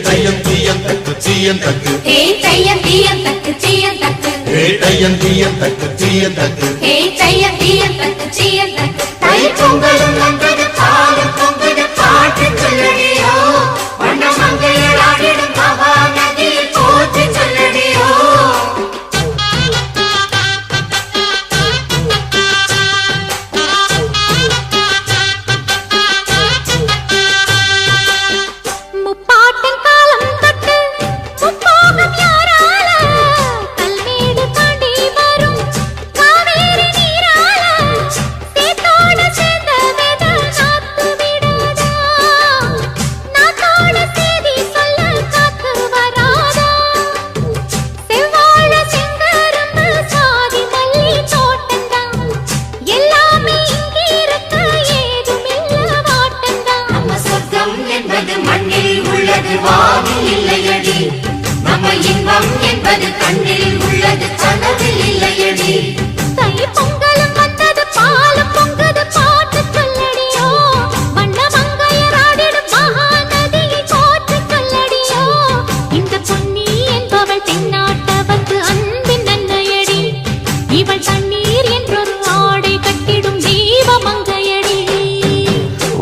தையம் தீயம் தக்கு சீயம் தக்கு தையம் தீயம் தக்கு சீயம் தக்கு தையம் தீயம் தக்கு சீயம் தக்கு தையம் தீயம் தக்கு சீயம் தக்கு தை பொங்கலும் வந்தது பாலும் பொங்குது பாட்டு சொல்லடியோ வண்ண மங்கையர் ஆடிடும் மகா நதியில் போற்றி சொல்லடியோ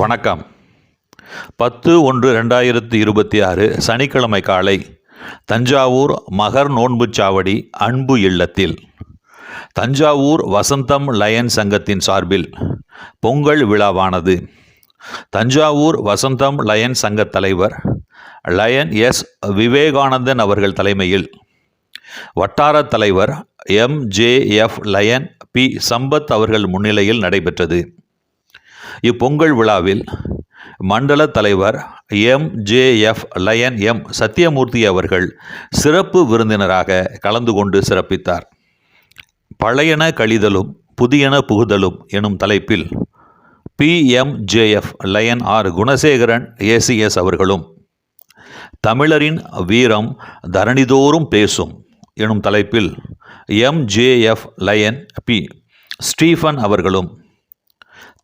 வணக்கம். 10/1/2026 சனிக்கிழமை காலை தஞ்சாவூர் மகர் நோன்புச் சாவடி அன்பு இல்லத்தில் தஞ்சாவூர் வசந்தம் லயன் சங்கத்தின் சார்பில் பொங்கல் விழாவானது. தஞ்சாவூர் வசந்தம் லயன் சங்க தலைவர் லயன் எஸ் விவேகானந்தன் அவர்கள் தலைமையில் வட்டார தலைவர் MJF லயன் P சம்பத் அவர்கள் முன்னிலையில் நடைபெற்றது. இப்பொங்கல் விழாவில் மண்டல தலைவர் MJF லயன் M சத்தியமூர்த்தி அவர்கள் சிறப்பு விருந்தினராக கலந்து கொண்டு சிறப்பித்தார். பழையன கழிதலும் புதியன புகுதலும் எனும் தலைப்பில் PMJF Lion R Gunasekaran ACS அவர்களும் தமிழரின் வீரம் தரணிதோறும் பேசும் எனும் தலைப்பில் MJF லயன் P ஸ்டீஃபன் அவர்களும்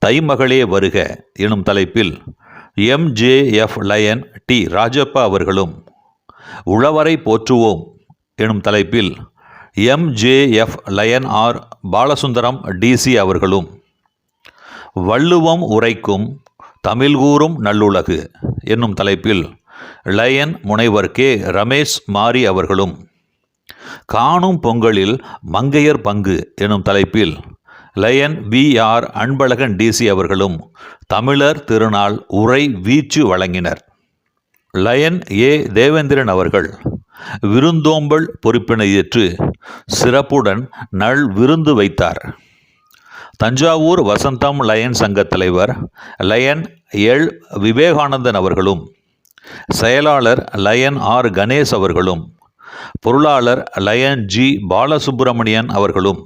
தைமகளே வருக எனும் தலைப்பில் MJF லயன் T ராஜப்பா அவர்களும் உழவரை போற்றுவோம் எனும் தலைப்பில் MJF Lion R Balasundaram DC அவர்களும் வள்ளுவம் உரைக்கும் தமிழ் கூறும் நல்லுலகு என்னும் தலைப்பில் லயன் முனைவர் K ரமேஷ் மாரி அவர்களும் காணும் பொங்கலில் மங்கையர் பங்கு எனும் தலைப்பில் லயன் VR அன்பழகன் DC அவர்களும் தமிழர் திருநாள் உரை வீச்சு வழங்கினர். லயன் A தேவேந்திரன் அவர்கள் விருந்தோம்பல் பொறுப்பினை ஏற்று சிறப்புடன் நல் விருந்து வைத்தார். தஞ்சாவூர் வசந்தம் லயன் சங்க தலைவர் லயன் L விவேகானந்தன் அவர்களும் செயலாளர் லயன் R கணேஷ் அவர்களும் பொருளாளர் லயன் G பாலசுப்பிரமணியன் அவர்களும்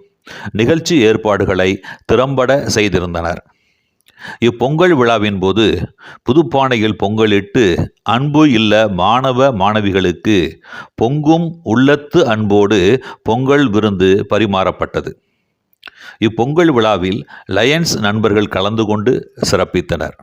நிகழ்ச்சி ஏற்பாடுகளை திறம்பட செய்திருந்தனர். இப்பொங்கல் விழாவின் போது புதுப்பானையில் பொங்கலிட்டு அன்பு இல்ல மாணவ மாணவிகளுக்கு பொங்கும் உள்ளத்து அன்போடு பொங்கல் விருந்து பரிமாறப்பட்டது. இப்பொங்கல் விழாவில் லயன்ஸ் நண்பர்கள் கலந்து கொண்டு சிறப்பித்தனர்.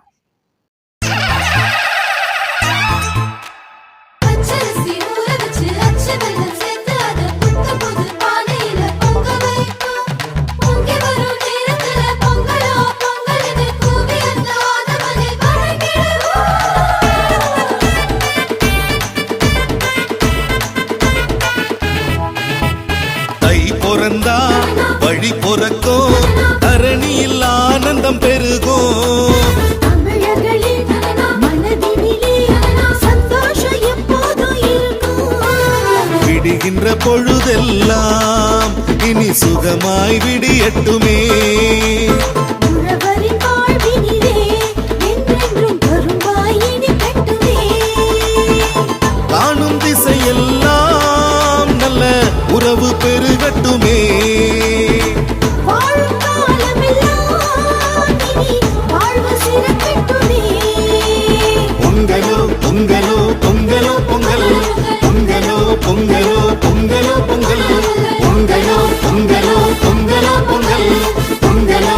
வழி பொறக்கும் தரணியில் ஆனந்தம் பெருகும் விடுகின்ற பொழுதெல்லாம் இனி சுகமாய் விடியட்டுமே காணும் திசையெல்லாம் நல்ல உறவு பெருகட்டுமே பொங்கலோ பொங்கலோ பொங்கலோ பொங்கலோ பொங்கல் பொங்கலோ பொங்கலோ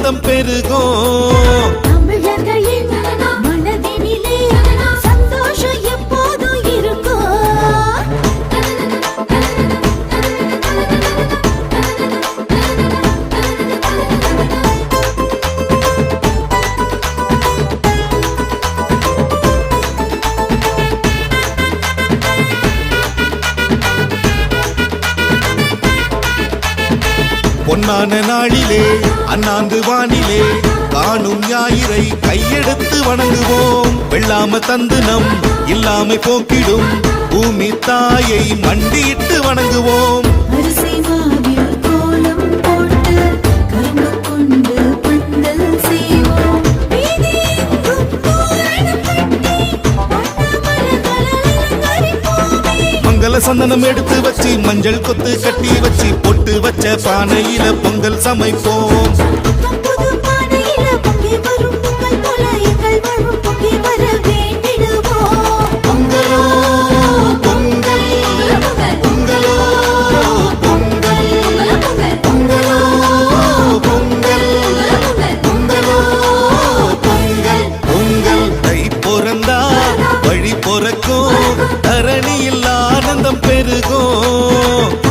வசந்தம் பெருகும். தமிழர்களின் மனதினிலே சந்தோஷம் எப்போதும் இருக்கும். பொன்னான நாளிலே அண்ணாந்து வானிலே காணும் ஞாயிறை கையெடுத்து வணங்குவோம். வெள்ளாம தந்து நம் இல்லாமை போக்கிடும் பூமி தாயை மண்டியிட்டு வணங்குவோம். அரிசி மாவில் கோலம் போட்டு கரும்பு கொண்டு பந்தல் செய்வோம். வீதியெங்கும் தோரணம் கட்டி வண்ணமலர்களால் அலங்கரிப்போமே. மங்கள சந்தனம் எடுத்து வச்சு மஞ்சள் கொத்து கட்டி வச்சு பொட்டு வச்ச பானையில பொங்கல் சமைப்போம். புது பானையில பொங்கி வரும் பொங்கல் போல எங்கள் வாழ்வும் பொங்கி வர வேண்டிடுவோம். பொங்கலோ பொங்கல், பொங்கலோ பொங்கல், பொங்கலோ பொங்கல், பொங்கலோ பொங்கல். பொங்கல் தை பிறந்தா